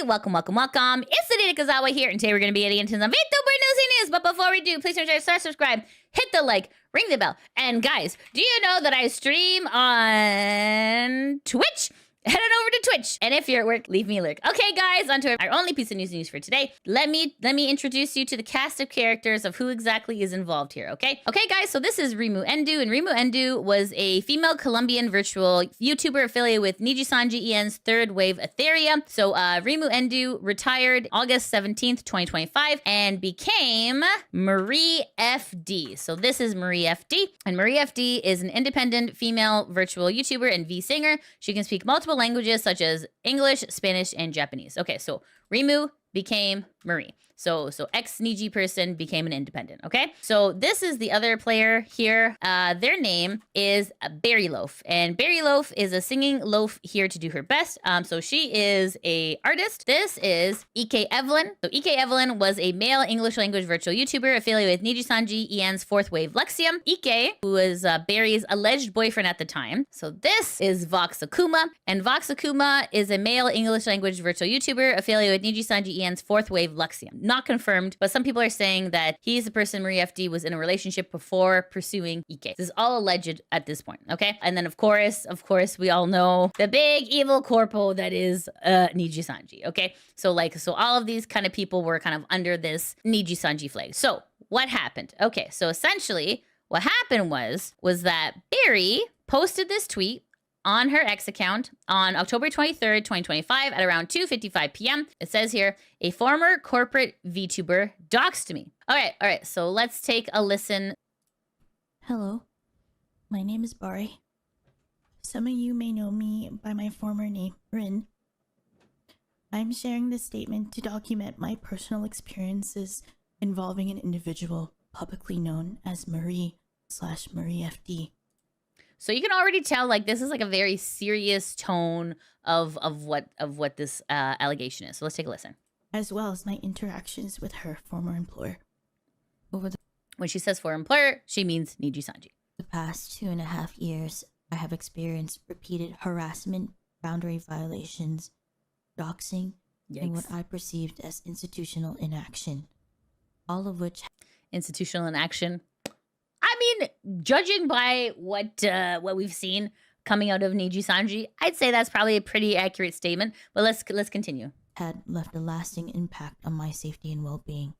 everybody. Welcome, welcome, welcome. It's LidiaNekozawa here, and today we're going to be getting into some Vtuber Newsy news. But before we do, please share, start, subscribe, hit the like, ring the bell. And guys, do you know that I stream on Twitch? Head on over to Twitch. And if you're at work, leave me a lurk. Okay, guys, on to our only piece of news for today. Let me introduce you to the cast of characters of who exactly is involved here, okay? Okay, guys, so this is Reimu Endou, and Reimu Endou was a female Colombian virtual YouTuber affiliated with NIJISANJI EN's third wave Ethereum. So Reimu Endou retired August 17th, 2025, and became MarieFD. So this is MarieFD, and MarieFD is an independent female virtual YouTuber and V-singer. She can speak multiple languages such as English, Spanish, and Japanese. Okay, so Reimu became Marie. So ex-NIJI person became an independent, okay? So this is the other player here. Their name is Berry Loaf, and Berry Loaf is a singing loaf here to do her best. So she is a artist. This is EK-Evelyn. So EK-Evelyn was a male English language virtual YouTuber affiliated with NIJISANJI EN's fourth wave Luxium. EK, who was Berry's alleged boyfriend at the time. So this is Voxakuma, and Voxakuma is a male English language virtual YouTuber affiliated with NIJISANJI EN's fourth wave Luxium. Not confirmed, but some people are saying that he's the person MarieFD was in a relationship before pursuing EK. This is all alleged at this point, okay? And then of course, we all know the big evil corpo that is NIJISANJI, okay? So all of these kind of people were kind of under this NIJISANJI flag. So what happened? Okay, so essentially what happened was that Barry posted this tweet on her X account on October 23rd, 2025 at around 2:55 p.m. It says here, a former corporate VTuber doxed me. All right, so let's take a listen. Hello, my name is Bari. Some of you may know me by my former name, Rin. I'm sharing this statement to document my personal experiences involving an individual publicly known as Marie/MarieFD. So you can already tell, this is a very serious tone of what this allegation is. So let's take a listen. As well as my interactions with her former employer. When she says former employer, she means NIJISANJI. The past 2.5 years, I have experienced repeated harassment, boundary violations, doxing, and what I perceived as institutional inaction. All of which... Institutional inaction? I mean, judging by what we've seen coming out of NIJISANJI, I'd say that's probably a pretty accurate statement. But let's continue. Had left a lasting impact on my safety and well-being.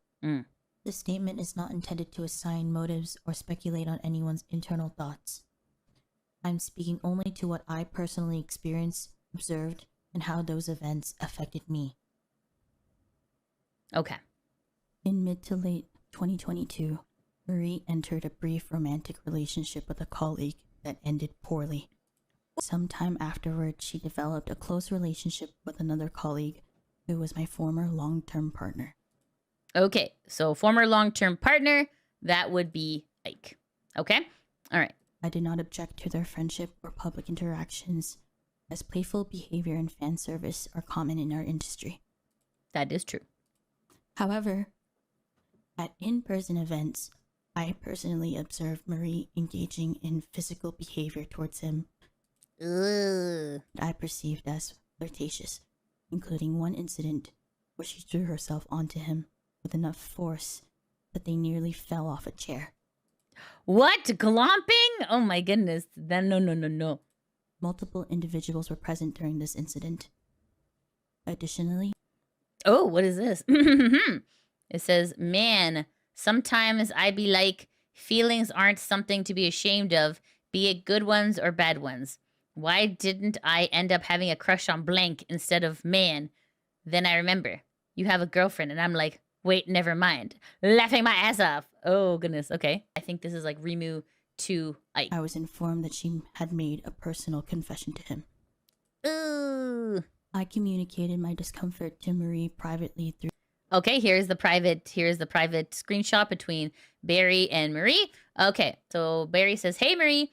This statement is not intended to assign motives or speculate on anyone's internal thoughts. I'm speaking only to what I personally experienced, observed, and how those events affected me. Okay. In mid to late 2022, Marie entered a brief romantic relationship with a colleague that ended poorly. Sometime afterwards, she developed a close relationship with another colleague who was my former long-term partner. Okay, so former long-term partner, that would be Ike. Okay? All right. I did not object to their friendship or public interactions, as playful behavior and fan service are common in our industry. That is true. However, at in-person events, I personally observed Marie engaging in physical behavior towards him. I perceived as flirtatious, including one incident where she threw herself onto him with enough force that they nearly fell off a chair. What? Glomping? Oh my goodness. No. Multiple individuals were present during this incident. Additionally... Oh, what is this? It says, man... Sometimes I be like, feelings aren't something to be ashamed of, be it good ones or bad ones. Why didn't I end up having a crush on blank instead of man? Then I remember, you have a girlfriend, and I'm like, wait, never mind. Laughing my ass off. Oh, goodness. Okay. I think this is like Reimu to Ike. I was informed that she had made a personal confession to him. Ooh. I communicated my discomfort to Marie privately through... Okay, here's the private screenshot between Barry and Marie. Okay, so Barry says, hey, Marie,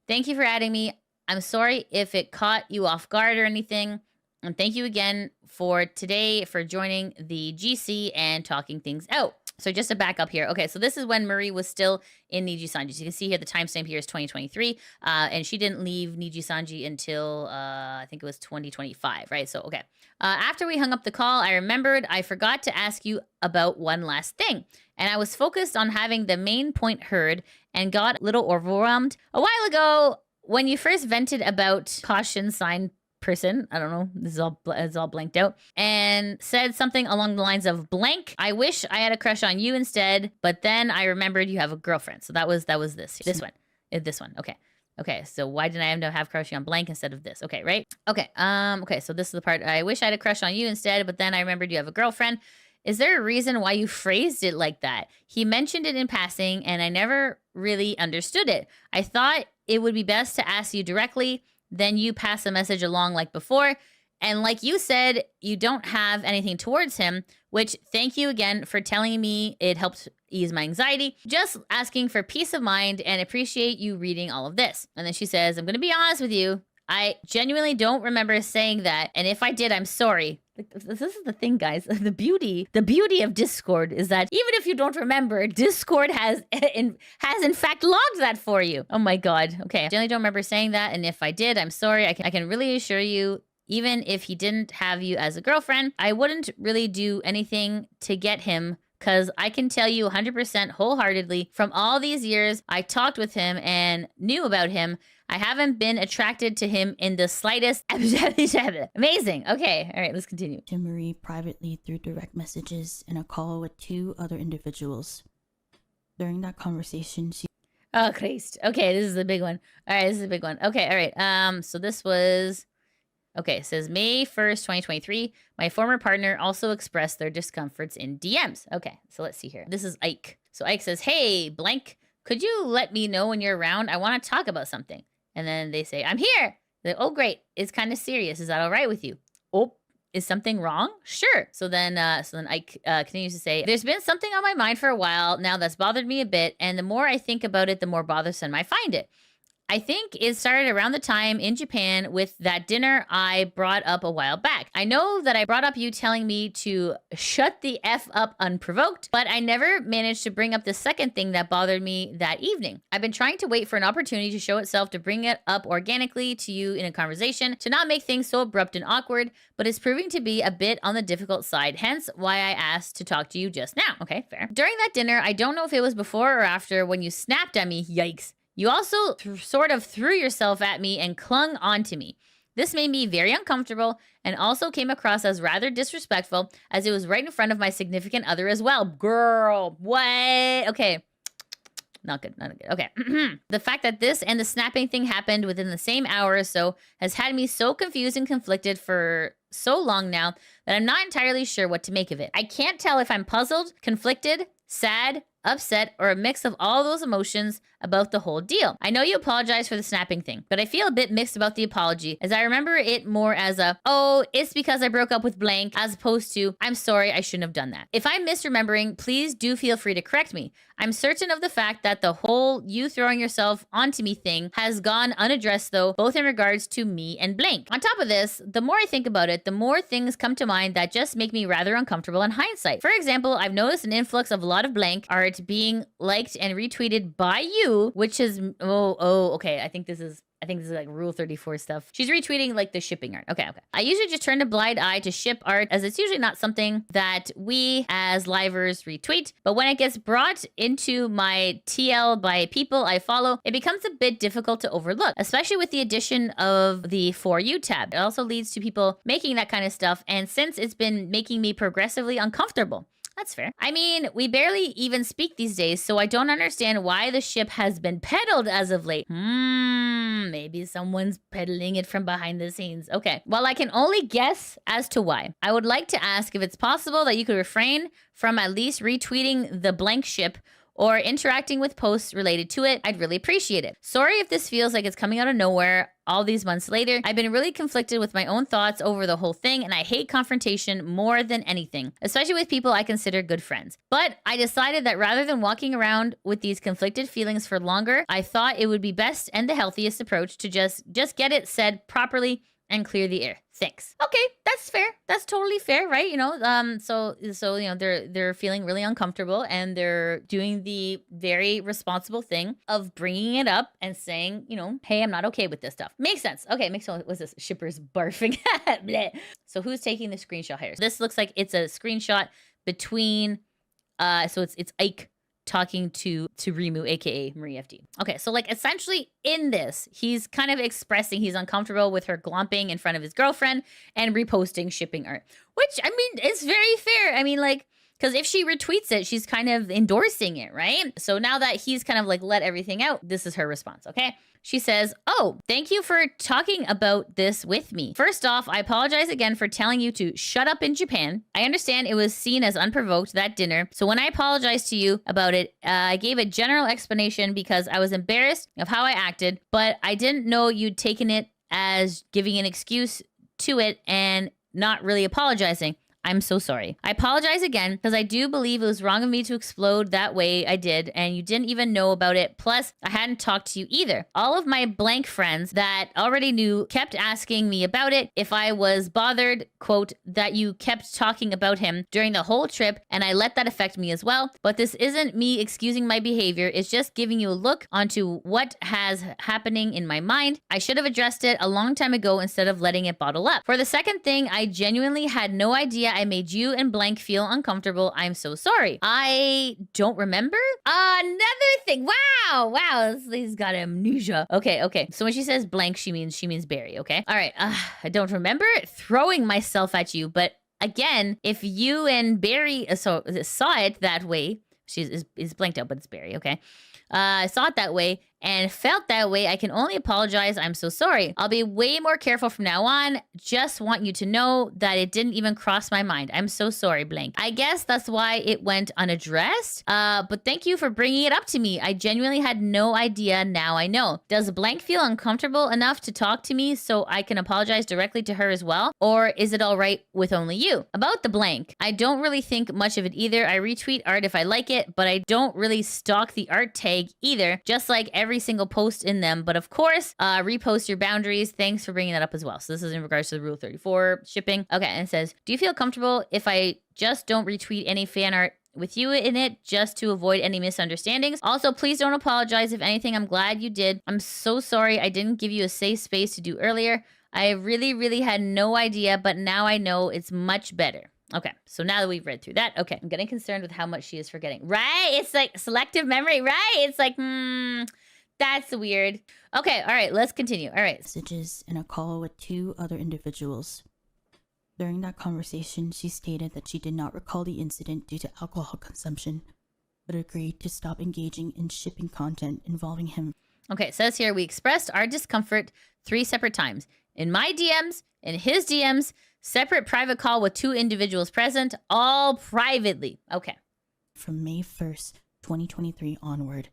thank you for adding me. I'm sorry if it caught you off guard or anything. And thank you again for today for joining the GC and talking things out. So just to back up here. Okay, so this is when Marie was still in NIJISANJI. So you can see here the timestamp here is 2023. And she didn't leave NIJISANJI until I think it was 2025, right? So, okay. After we hung up the call, I remembered I forgot to ask you about one last thing. And I was focused on having the main point heard and got a little overwhelmed. A while ago, when you first vented about caution sign person, I don't know, this is all blanked out, and said something along the lines of blank, I wish I had a crush on you instead, but then I remembered you have a girlfriend. So that was this one. Okay, so why didn't I end up have crush on blank instead of this? Okay, right? Okay, so this is the part, I wish I had a crush on you instead, but then I remembered you have a girlfriend. Is there a reason why you phrased it like that? He mentioned it in passing, and I never really understood it. I thought it would be best to ask you directly, then you pass the message along like before. And like you said, you don't have anything towards him, which thank you again for telling me. It helped ease my anxiety. Just asking for peace of mind and appreciate you reading all of this. And then she says, I'm going to be honest with you. I genuinely don't remember saying that. And if I did, I'm sorry. This is the thing, guys. The beauty of Discord is that even if you don't remember, Discord has in fact logged that for you. Oh my God. Okay. I generally don't remember saying that. And if I did, I'm sorry. I can really assure you, even if he didn't have you as a girlfriend, I wouldn't really do anything to get him, because I can tell you 100% wholeheartedly from all these years I talked with him and knew about him, I haven't been attracted to him in the slightest. Amazing. Okay. All right, let's continue. To Marie privately through direct messages and a call with 2 other individuals. During that conversation, she... Oh, Christ. Okay, this is the big one. All right, this is a big one. Okay, all right. So this was... Okay, it says May 1st, 2023. My former partner also expressed their discomforts in DMs. Okay, so let's see here. This is Ike. So Ike says, hey, blank, could you let me know when you're around? I want to talk about something. And then they say, I'm here. They're like, oh, great. It's kind of serious. Is that all right with you? Oh, is something wrong? Sure. So then Ike continues to say, there's been something on my mind for a while now that's bothered me a bit. And the more I think about it, the more bothersome I find it. I think it started around the time in Japan with that dinner I brought up a while back. I know that I brought up you telling me to shut the F up unprovoked, but I never managed to bring up the second thing that bothered me that evening. I've been trying to wait for an opportunity to show itself to bring it up organically to you in a conversation, to not make things so abrupt and awkward, but it's proving to be a bit on the difficult side, hence why I asked to talk to you just now. Okay, fair. During that dinner, I don't know if it was before or after when you snapped at me, yikes. You also sort of threw yourself at me and clung onto me. This made me very uncomfortable and also came across as rather disrespectful as it was right in front of my significant other as well. Girl, what? Okay. Not good. Okay. The fact that this and the snapping thing happened within the same hour or so has had me so confused and conflicted for so long now that I'm not entirely sure what to make of it. I can't tell if I'm puzzled, conflicted, sad, upset, or a mix of all those emotions about the whole deal. I know you apologize for the snapping thing, but I feel a bit mixed about the apology, as I remember it more as a, oh, it's because I broke up with blank, as opposed to, I'm sorry, I shouldn't have done that. If I'm misremembering, please do feel free to correct me. I'm certain of the fact that the whole you throwing yourself onto me thing has gone unaddressed though, both in regards to me and blank. On top of this, the more I think about it, the more things come to mind that just make me rather uncomfortable in hindsight. For example, I've noticed an influx of a lot of blank art being liked and retweeted by you, which is, okay, I think this is like Rule 34 stuff. She's retweeting like the shipping art. Okay. I usually just turn a blind eye to ship art, as it's usually not something that we as livers retweet. But when it gets brought into my TL by people I follow, it becomes a bit difficult to overlook, especially with the addition of the For You tab. It also leads to people making that kind of stuff. And since it's been making me progressively uncomfortable. That's fair. I mean, we barely even speak these days, so I don't understand why the ship has been peddled as of late. Maybe someone's peddling it from behind the scenes. Okay. Well, I can only guess as to why. I would like to ask if it's possible that you could refrain from at least retweeting the blank ship or interacting with posts related to it. I'd really appreciate it. Sorry if this feels like it's coming out of nowhere all these months later. I've been really conflicted with my own thoughts over the whole thing, and I hate confrontation more than anything, especially with people I consider good friends. But I decided that rather than walking around with these conflicted feelings for longer, I thought it would be best and the healthiest approach to just get it said properly and clear the air. Thanks. Okay, that's fair. That's totally fair, right? You know, so you know, they're feeling really uncomfortable and they're doing the very responsible thing of bringing it up and saying, you know, hey, I'm not okay with this stuff. Makes sense. Okay, makes sense. What's this? Shippers barfing. Bleh. So who's taking the screenshot here? This looks like it's a screenshot between, so it's Ike talking to Reimu, aka MarieFD. Okay, so like essentially in this, he's kind of expressing he's uncomfortable with her glomping in front of his girlfriend and reposting shipping art, which I mean, it's very fair. I mean, like, because if she retweets it, she's kind of endorsing it, right? So now that he's kind of like let everything out, this is her response, okay? She says, oh, thank you for talking about this with me. First off, I apologize again for telling you to shut up in Japan. I understand it was seen as unprovoked, that dinner. So when I apologized to you about it, I gave a general explanation because I was embarrassed of how I acted, but I didn't know you'd taken it as giving an excuse to it and not really apologizing. I'm so sorry. I apologize again because I do believe it was wrong of me to explode that way I did, and you didn't even know about it. Plus, I hadn't talked to you either. All of my blank friends that already knew kept asking me about it if I was bothered, quote, that you kept talking about him during the whole trip, and I let that affect me as well. But this isn't me excusing my behavior. It's just giving you a look onto what has happening in my mind. I should have addressed it a long time ago instead of letting it bottle up. For the second thing, I genuinely had no idea I made you and blank feel uncomfortable. I'm so sorry. I don't remember. Another thing. Wow. He's got amnesia. Okay. So when she says blank, she means Barry. Okay. All right. I don't remember throwing myself at you, but again, if you and Barry saw it that way, she is blanked out, but it's Barry. Okay. I saw it that way and felt that way. I can only apologize. I'm so sorry. I'll be way more careful from now on. Just want you to know that it didn't even cross my mind. I'm so sorry, blank. I guess that's why it went unaddressed. But thank you for bringing it up to me. I genuinely had no idea. Now I know. Does blank feel uncomfortable enough to talk to me so I can apologize directly to her as well? Or is it all right with only you? About the blank, I don't really think much of it either. I retweet art if I like it, but I don't really stalk the art tag either, just like every single post in them. But of course, repost your boundaries. Thanks for bringing that up as well. So this is in regards to the Rule 34 shipping. Okay, and it says, do you feel comfortable if I just don't retweet any fan art with you in it just to avoid any misunderstandings? Also, please don't apologize if anything. I'm glad you did. I'm so sorry I didn't give you a safe space to do earlier. I really had no idea, but now I know it's much better. Okay, so now that we've read through that, okay, I'm getting concerned with how much she is forgetting. Right? It's like selective memory, right? It's like, that's weird. Okay, all right, let's continue. All right. Messages and a call with 2 other individuals. During that conversation, she stated that she did not recall the incident due to alcohol consumption, but agreed to stop engaging in shipping content involving him. Okay, it says here, we expressed our discomfort 3 separate times. In my DMs, in his DMs, separate private call with 2 individuals present, all privately. Okay. From May 1st, 2023 onward.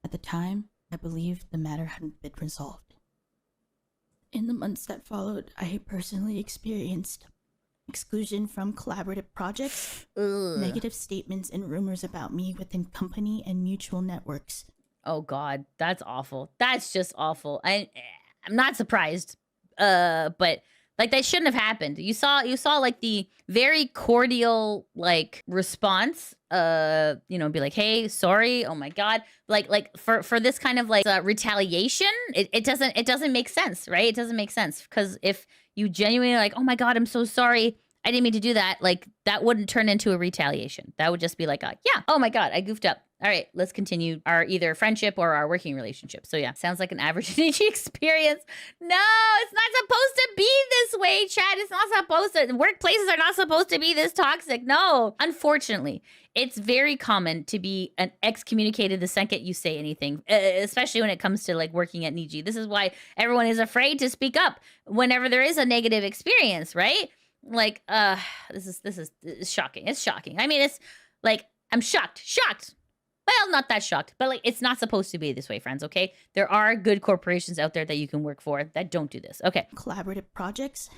At the time, I believed the matter hadn't been resolved. In the months that followed, I personally experienced exclusion from collaborative projects, negative statements and rumors about me within company and mutual networks. Oh God, that's awful. That's just awful. I'm not surprised, but like that shouldn't have happened. You saw like the very cordial like response, be like, hey, sorry, oh my God. Like for this kind of like retaliation, it doesn't make sense, right? It doesn't make sense because if you genuinely like, oh my God, I'm so sorry, I didn't mean to do that. Like that wouldn't turn into a retaliation. That would just be like, yeah, oh my God, I goofed up. All right, let's continue our either friendship or our working relationship. So yeah, sounds like an average Niji experience. No, it's not supposed to be this way, Chad. It's not supposed to. Workplaces are not supposed to be this toxic. No, unfortunately, it's very common to be excommunicated the second you say anything, especially when it comes to like working at Niji. This is why everyone is afraid to speak up whenever there is a negative experience, right? Like, this is shocking. It's shocking. I mean, it's like, I'm shocked. Well, not that shocked, but like, it's not supposed to be this way, friends, okay? There are good corporations out there that you can work for that don't do this. Okay. Collaborative projects,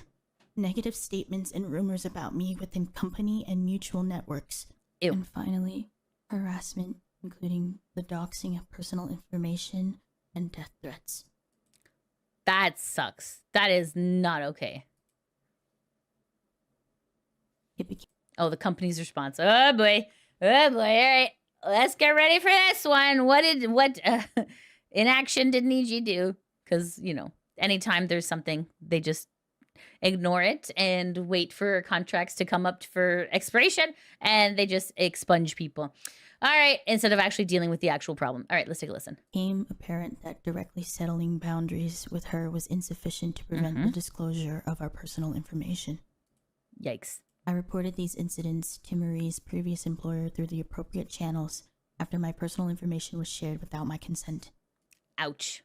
negative statements and rumors about me within company and mutual networks. Ew. And finally, harassment, including the doxing of personal information and death threats. That sucks. That is not okay. Oh, the company's response. Oh boy. Oh boy. All right. Let's get ready for this one. What inaction did Niji do? Because, you know, anytime there's something, they just ignore it and wait for contracts to come up for expiration, and they just expunge people. All right, instead of actually dealing with the actual problem. All right, let's take a listen. It became apparent that directly settling boundaries with her was insufficient to prevent the disclosure of our personal information. Yikes. I reported these incidents to Marie's previous employer through the appropriate channels after my personal information was shared without my consent. Ouch.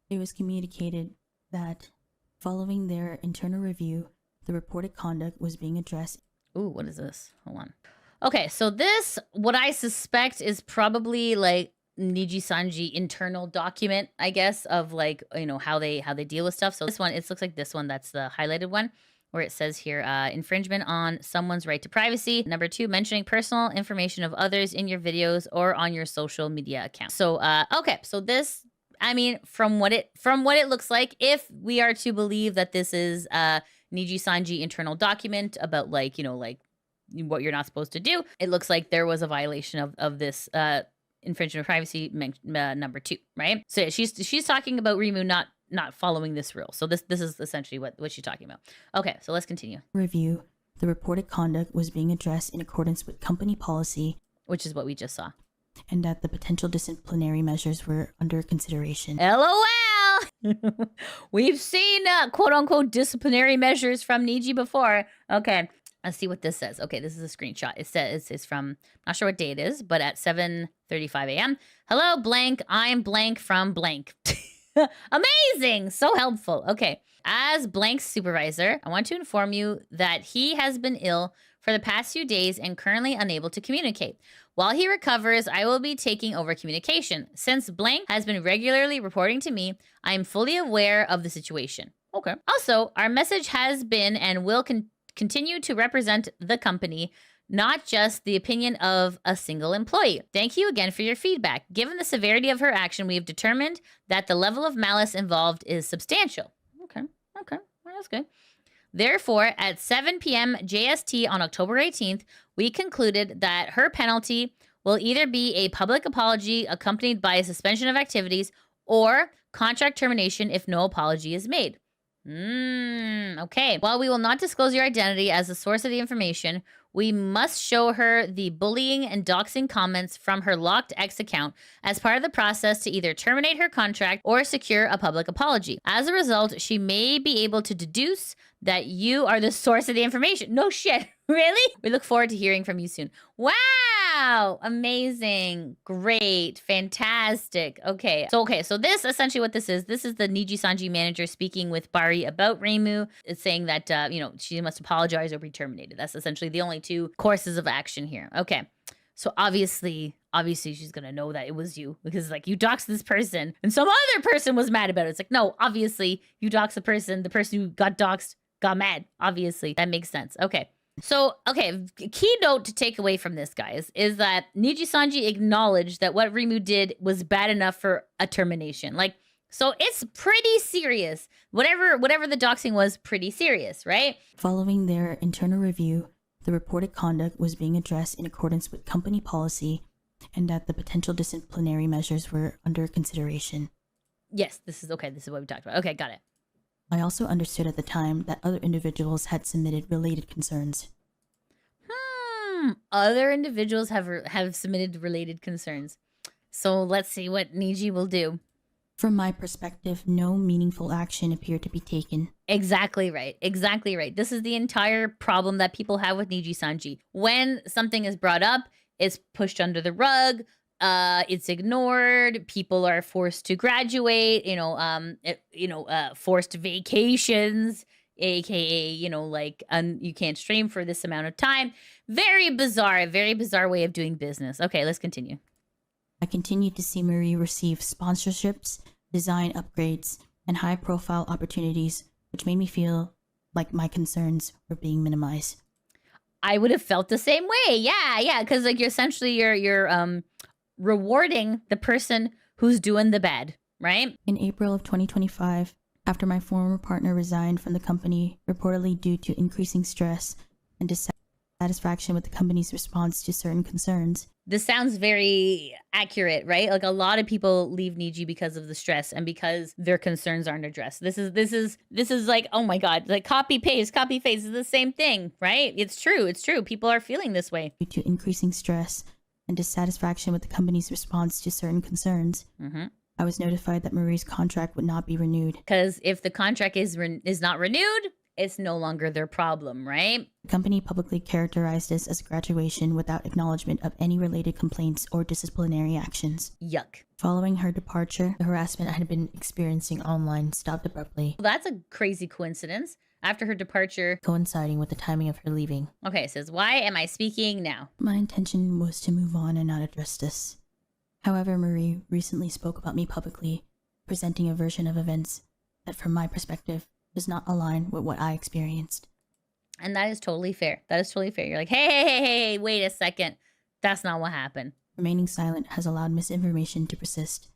It was communicated that following their internal review, the reported conduct was being addressed. Ooh, what is this? Hold on. Okay, so this, what I suspect is probably like NIJISANJI internal document, I guess, of like, you know, how they deal with stuff. So this one, it looks like this one, that's the highlighted one, where it says here, infringement on someone's right to privacy. Number 2, mentioning personal information of others in your videos or on your social media account. So, okay, so this, I mean, from what it looks like, if we are to believe that this is NIJISANJI internal document about like, you know, like what you're not supposed to do, it looks like there was a violation of this infringement of privacy number 2, right? So she's talking about Reimu not following this rule. So this is essentially what she's talking about. Okay, so let's continue. Review. The reported conduct was being addressed in accordance with company policy, which is what we just saw, and that the potential disciplinary measures were under consideration. LOL! We've seen quote-unquote disciplinary measures from Niji before. Okay, let's see what this says. Okay, this is a screenshot. It says it's from, not sure what day it is, but at 7:35 a.m. Hello, blank. I'm blank from blank. Amazing! So helpful. Okay. As blank's supervisor, I want to inform you that he has been ill for the past few days and currently unable to communicate. While he recovers, I will be taking over communication. Since blank has been regularly reporting to me, I am fully aware of the situation. Okay. Also, our message has been and will continue to represent the company, not just the opinion of a single employee. Thank you again for your feedback. Given the severity of her action, we have determined that the level of malice involved is substantial. Okay, well, that's good. Therefore, at 7 p.m. JST on October 18th, we concluded that her penalty will either be a public apology accompanied by a suspension of activities or contract termination if no apology is made. Okay. While we will not disclose your identity as the source of the information, we must show her the bullying and doxing comments from her locked X account as part of the process to either terminate her contract or secure a public apology. As a result, she may be able to deduce that you are the source of the information. No shit. Really? We look forward to hearing from you soon. Wow. Amazing. Great. Fantastic. Okay. So this, essentially what this is the NIJISANJI manager speaking with Bari about Reimu. It's saying that, you know, she must apologize or be terminated. That's essentially the only 2 courses of action here. Okay. So obviously she's going to know that it was you because like you doxed this person and some other person was mad about it. It's like, no, obviously you doxed the person who got doxed got mad. Obviously that makes sense. Okay. So, okay, key note to take away from this, guys, is that NIJISANJI acknowledged that what Reimu did was bad enough for a termination. Like, so it's pretty serious. Whatever the doxing was, pretty serious, right? Following their internal review, the reported conduct was being addressed in accordance with company policy and that the potential disciplinary measures were under consideration. Yes, this is what we talked about. Okay, got it. I also understood at the time that other individuals had submitted related concerns. Other individuals have submitted related concerns. So let's see what Niji will do. From my perspective, no meaningful action appeared to be taken. Exactly right. This is the entire problem that people have with NIJISANJI. When something is brought up, it's pushed under the rug. It's ignored. People are forced to graduate, forced vacations, aka, you can't stream for this amount of time. Very bizarre way of doing business. Okay, let's continue. I continued to see Marie receive sponsorships, design upgrades, and high-profile opportunities, which made me feel like my concerns were being minimized. I would have felt the same way. Yeah, because like you're rewarding the person who's doing the bad, right? In April of 2025, After my former partner resigned from the company, reportedly due to increasing stress and dissatisfaction with the company's response to certain concerns. This sounds very accurate, right? Like a lot of people leave Niji because of the stress and because their concerns aren't addressed. This is like, oh my God, like copy paste is the same thing, right? It's true. People are feeling this way. Due to increasing stress and dissatisfaction with the company's response to certain concerns. I was notified that Marie's contract would not be renewed. Because if the contract is not renewed, it's no longer their problem, right? The company publicly characterized this as a graduation without acknowledgement of any related complaints or disciplinary actions. Yuck. Following her departure, the harassment I had been experiencing online stopped abruptly. Well, that's a crazy coincidence. After her departure, coinciding with the timing of her leaving. Okay, it says, why am I speaking now? My intention was to move on and not address this. However, Marie recently spoke about me publicly, presenting a version of events that, from my perspective, does not align with what I experienced. And that is totally fair. You're like, hey, wait a second. That's not what happened. Remaining silent has allowed misinformation to persist.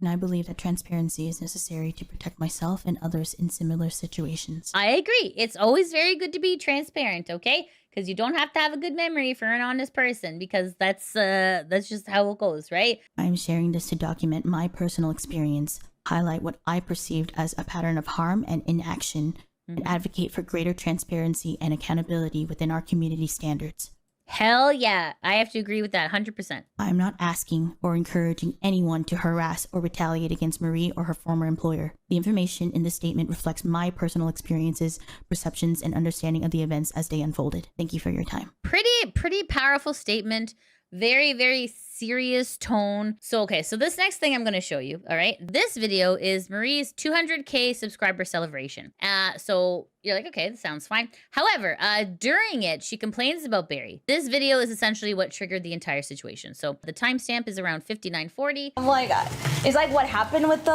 And I believe that transparency is necessary to protect myself and others in similar situations. I agree. It's always very good to be transparent, okay? Because you don't have to have a good memory for an honest person, because that's just how it goes, right? I am sharing this to document my personal experience, highlight what I perceived as a pattern of harm and inaction, and advocate for greater transparency and accountability within our community standards. Hell yeah. I have to agree with that 100%. I am not asking or encouraging anyone to harass or retaliate against Marie or her former employer. The information in this statement reflects my personal experiences, perceptions, and understanding of the events as they unfolded. Thank you for your time. Pretty powerful statement. Very, very serious tone. So, okay, so this next thing I'm going to show you, all right? This video is Marie's 200K subscriber celebration. So you're like, okay, that sounds fine. However, during it, she complains about Bari. This video is essentially what triggered the entire situation. So the timestamp is around 59:40. Oh my God. It's like what happened with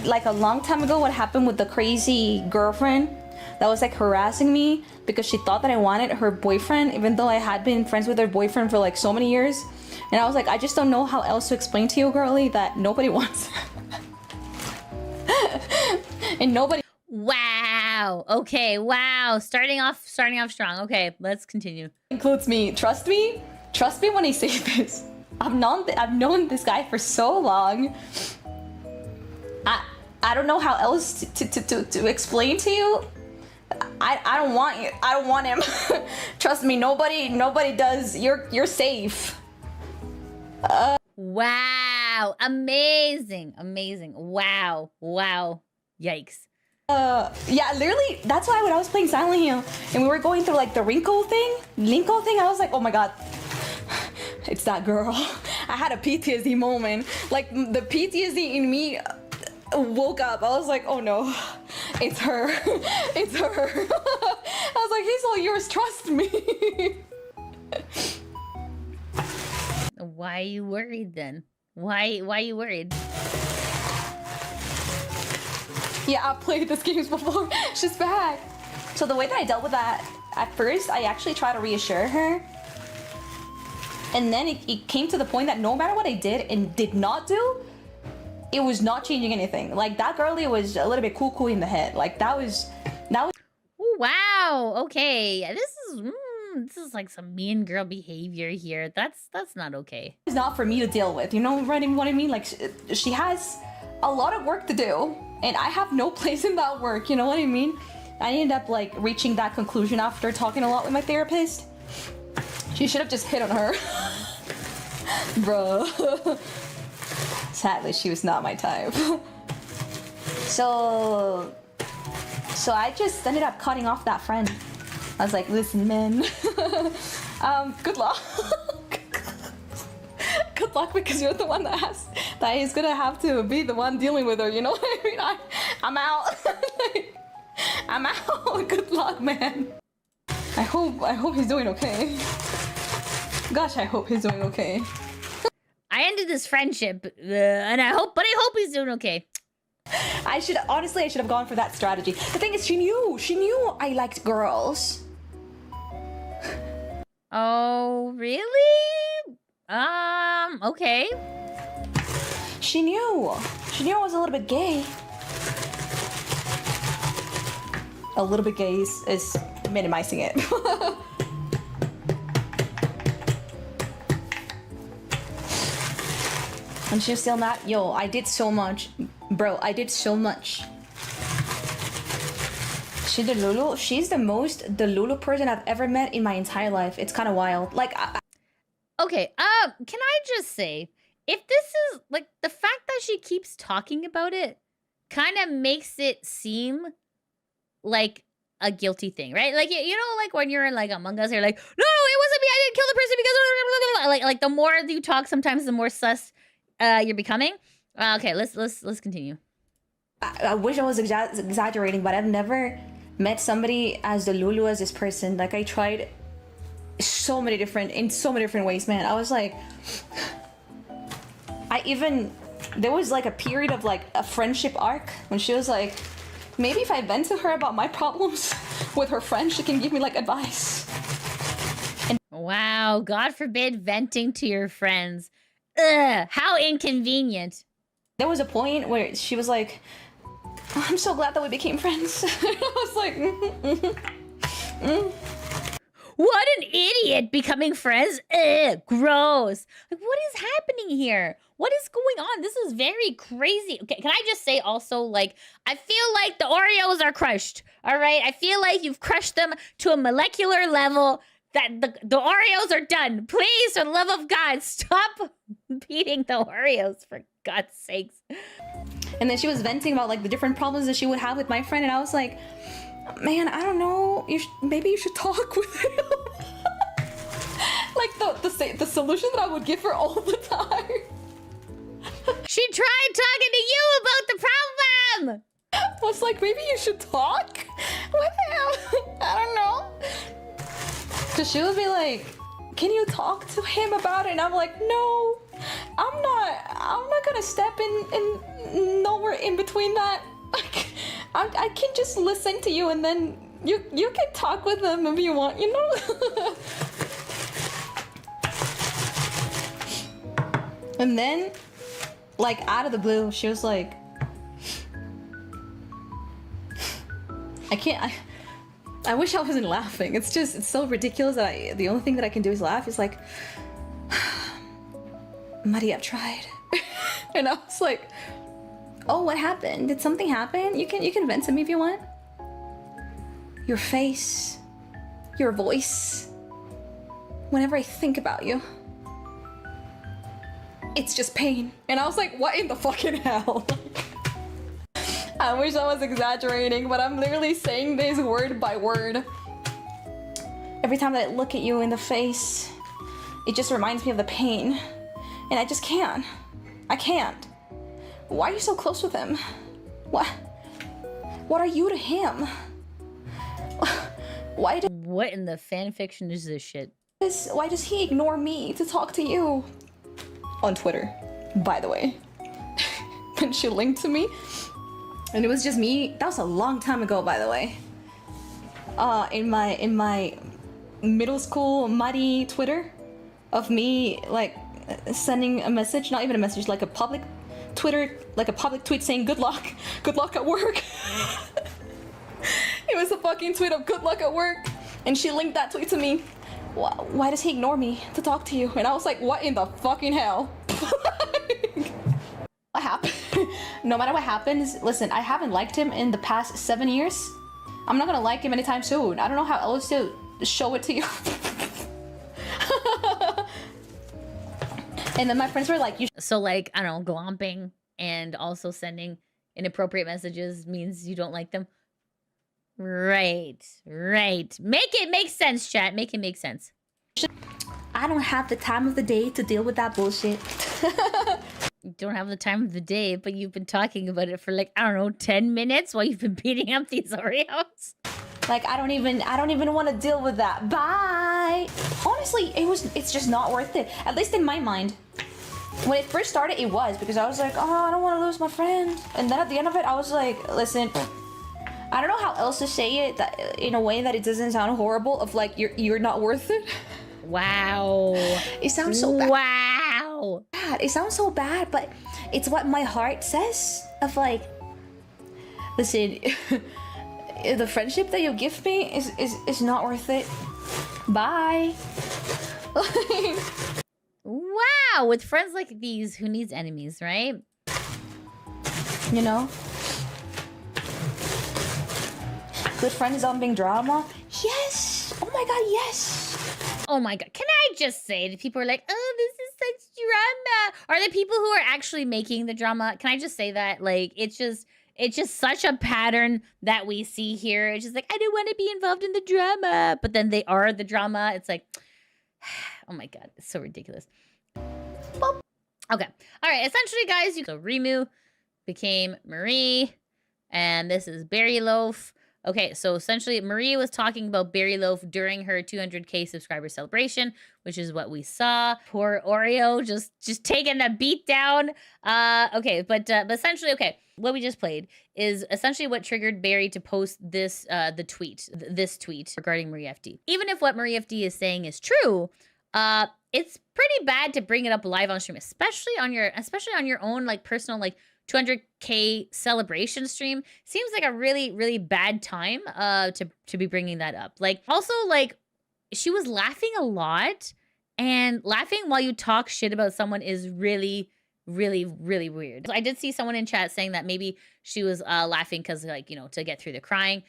like a long time ago, what happened with the crazy girlfriend that was like harassing me because she thought that I wanted her boyfriend, even though I had been friends with her boyfriend for like so many years. And I was like, I just don't know how else to explain to you, girly, that nobody wants and nobody. Wow. Okay. Wow. Starting off strong. Okay, let's continue. Includes me. Trust me when I say this. I've known this guy for so long. I don't know how else to explain to you. I don't want you. I don't want him. Trust me, nobody does. You're safe. Wow. Amazing. Wow. Yikes. Yeah, literally, that's why when I was playing Silent Hill and we were going through like the Linko thing, I was like, oh my God, it's that girl. I had a PTSD moment. Like the PTSD in me woke up. I was like, oh no, it's her. It's her. I was like, he's all yours, trust me. Why are you worried then? Why are you worried? Yeah, I've played this games before. She's back. So the way that I dealt with that, at first, I actually tried to reassure her. And then it came to the point that no matter what I did and did not do, it was not changing anything. Like that girlie was a little bit cuckoo in the head. Like that was. Ooh, wow. Okay. This is like some mean girl behavior here. That's not okay. It's not for me to deal with. You know what I mean? Like she has a lot of work to do, and I have no place in that work. You know what I mean? I ended up like reaching that conclusion after talking a lot with my therapist. She should have just hit on her. Bro. Sadly, she was not my type. So I just ended up cutting off that friend. I was like, listen, man, good luck. Good luck, because you're the one that is gonna have to be the one dealing with her, you know what I mean? I'm out. I'm out. Good luck, man. I hope he's doing okay. Gosh, I hope he's doing okay. I ended this friendship, and I hope he's doing okay. I should have gone for that strategy. The thing is, she knew I liked girls. Oh, really? Okay. She knew I was a little bit gay. a little bit gay is minimizing it. And she's still not. Yo, I did so much. Bro, I did so much. She's the Lulu. She's the most the Lulu person I've ever met in my entire life. It's kind of wild. Like, okay, can I just say, if this is, like, the fact that she keeps talking about it kind of makes it seem like a guilty thing, right? Like, you know, like when you're in, like, Among Us, you're like, no, it wasn't me, I didn't kill the person because like the more you talk, sometimes the more sus you're becoming. Okay, let's continue. I wish I was exaggerating, but I've never met somebody as the Lulu as this person. Like, I tried in so many different ways, man. I was like, there was like a period of like a friendship arc when she was like, maybe if I vent to her about my problems with her friend, she can give me like advice. And wow, God forbid venting to your friends. Ugh, how inconvenient. There was a point where she was like, oh, I'm so glad that we became friends. I was like, What an idiot, becoming friends. Ugh, gross. Like, what is happening here? What is going on? This is very crazy. Okay, can I just say also, like, I feel like the Oreos are crushed, all right? I feel like you've crushed them to a molecular level that the Oreos are done. Please, for the love of God, stop beating the Oreos, for God's sakes. And then she was venting about like the different problems that she would have with my friend, and I was like, man, I don't know. Maybe you should talk with him. Like the solution that I would give her all the time. She tried talking to you about the problem. I was like, maybe you should talk with him. I don't know. Cause she would be like, can you talk to him about it? And I'm like, no, I'm not gonna step in nowhere in between that. Like, I can just listen to you, and then you can talk with him if you want, you know? And then, like, out of the blue, she was like, I wish I wasn't laughing. It's so ridiculous that the only thing that I can do is laugh. It's like, Maria, I've tried. And I was like, oh, what happened? Did something happen? You can vent to me if you want. Your face, your voice. Whenever I think about you, it's just pain. And I was like, what in the fucking hell? I wish I was exaggerating, but I'm literally saying this word by word. Every time that I look at you in the face, it just reminds me of the pain. And I just can't. I can't. Why are you so close with him? What are you to him? What in the fan fiction is this shit? Why does he ignore me to talk to you? On Twitter, by the way. And she linked to me. And it was just me. That was a long time ago, by the way. In my middle school muddy Twitter of me like sending a message, not even a message, like a public Twitter, like a public tweet saying good luck at work. It was a fucking tweet of good luck at work, and she linked that tweet to me. Why does he ignore me to talk to you? And I was like, what in the fucking hell? What happened? No matter what happens, listen, I haven't liked him in the past 7 years. I'm not gonna like him anytime soon. I don't know how else to show it to you. And then my friends were like, so like, I don't know, glomping and also sending inappropriate messages means you don't like them. Right. Make it make sense, chat. Make it make sense. I don't have the time of the day to deal with that bullshit. You don't have the time of the day, but you've been talking about it for like, I don't know, 10 minutes while you've been beating up these Oreos. Like, I don't even want to deal with that. Bye. Honestly, it's just not worth it. At least in my mind. When it first started, it was, because I was like, oh, I don't want to lose my friend. And then at the end of it, I was like, listen, I don't know how else to say it that, in a way that it doesn't sound horrible, of like, you're not worth it. Wow. It sounds so bad. Wow. It sounds so bad, but it's what my heart says, of like, listen, the friendship that you give me is not worth it. Bye. Wow, with friends like these, who needs enemies, right? You know? Good friends don't bring drama. Yes! Oh my god, yes! Oh my god, can I just say that people are like, oh, this is such drama? Are the people who are actually making the drama? Can I just say that? Like, it's just such a pattern that we see here. It's just like, I don't want to be involved in the drama. But then they are the drama. It's like, oh my god, it's so ridiculous. Boop. Okay, all right, essentially, guys, so Reimu became Marie, and this is Berry Loaf. Okay, so essentially, Marie was talking about Berry Loaf during her 200K subscriber celebration, which is what we saw. Poor Oreo, just taking a beat down. Okay, but essentially, okay, what we just played is essentially what triggered Barry to post this, this tweet regarding MarieFD. Even if what MarieFD is saying is true, it's pretty bad to bring it up live on stream, especially on your own like personal like 200K celebration stream. Seems like a really, really bad time to be bringing that up. Like, also, like, she was laughing a lot, and laughing while you talk shit about someone is really, really, really weird. I did see someone in chat saying that maybe she was laughing because, like, you know, to get through the crying.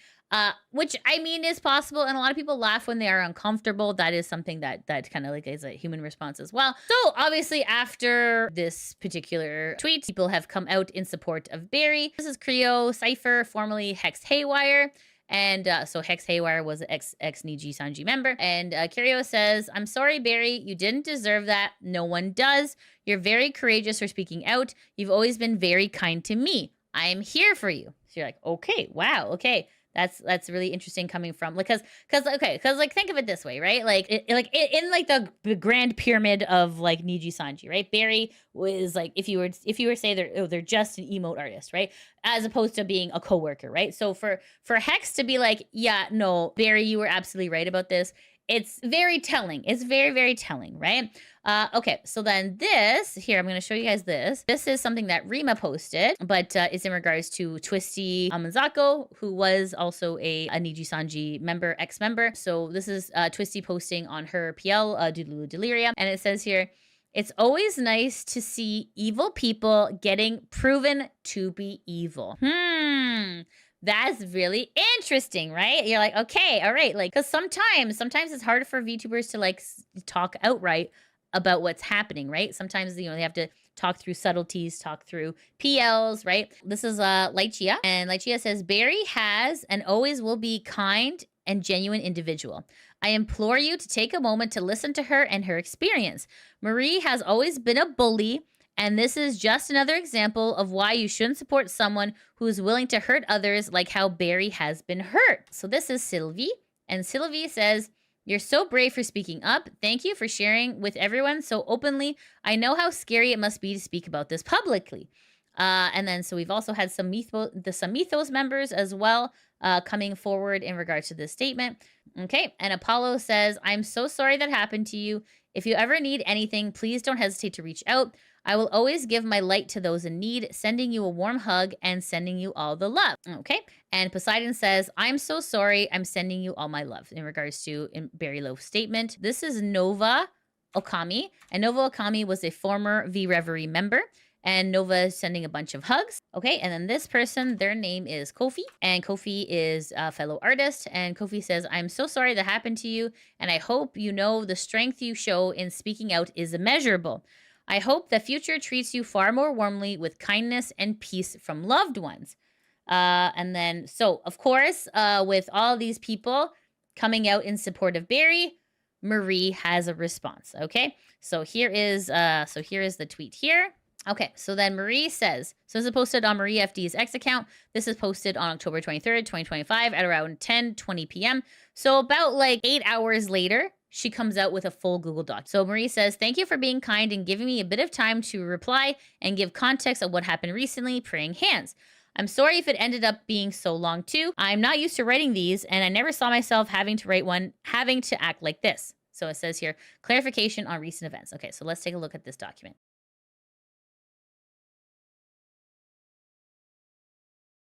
Which I mean is possible, and a lot of people laugh when they are uncomfortable. That is something that kind of like is a human response as well. So obviously after this particular tweet, people have come out in support of Barry. This is Creo Cypher, formerly Hex Haywire. And so Hex Haywire was an EX-NIJISANJI member. And Creo says, I'm sorry, Barry, you didn't deserve that. No one does. You're very courageous for speaking out. You've always been very kind to me. I am here for you. So you're like, okay, wow, okay. That's really interesting coming from, like, cause like think of it this way, right? Like in like the grand pyramid of like Nijisanji, right? Barry was like, if you were to say they're just an emote artist, right? As opposed to being a coworker, right? So for Hex to be like, yeah, no, Barry, you were absolutely right about this. It's very telling. It's very, very telling, right? Okay, so then this, here, I'm going to show you guys this. This is something that Rima posted, but it's in regards to Twisty Amazako, who was also a Nijisanji member, ex-member. So this is Twisty posting on her PL, Doodaloo Deliria, and it says here, it's always nice to see evil people getting proven to be evil. That's really interesting, right? You're like, okay, all right. Like, because sometimes it's hard for VTubers to like talk outright about what's happening, right? Sometimes, you know, they have to talk through subtleties, talk through PLs, right? This is Lidia, and Lidia says, Barry has and always will be kind and genuine individual. I implore you to take a moment to listen to her and her experience. Marie has always been a bully, and this is just another example of why you shouldn't support someone who is willing to hurt others like how Barry has been hurt. So this is Sylvie, and Sylvie says, you're so brave for speaking up. Thank you for sharing with everyone so openly. I know how scary it must be to speak about this publicly. And then, so we've also had some Mythos members as well coming forward in regards to this statement. Okay, and Apollo says, I'm so sorry that happened to you. If you ever need anything, please don't hesitate to reach out. I will always give my light to those in need, sending you a warm hug and sending you all the love. Okay. And Poseidon says, I'm so sorry. I'm sending you all my love in regards to Barry Loaf's statement. This is Nova Okami. And Nova Okami was a former V-Reverie member. And Nova is sending a bunch of hugs. Okay, and then this person, their name is Kofi. And Kofi is a fellow artist. And Kofi says, I'm so sorry that happened to you. And I hope you know the strength you show in speaking out is immeasurable. I hope the future treats you far more warmly with kindness and peace from loved ones. And then, so of course, with all these people coming out in support of Barry, Marie has a response. Okay, so here is the tweet here. Okay, so then Marie says, so this is posted on MarieFD's X account. This is posted on October 23rd, 2025 at around 10:20 p.m. So about like 8 hours later, she comes out with a full Google Doc. So Marie says, thank you for being kind and giving me a bit of time to reply and give context of what happened recently, praying hands. I'm sorry if it ended up being so long too. I'm not used to writing these, and I never saw myself having to write one, having to act like this. So it says here, clarification on recent events. Okay, so let's take a look at this document.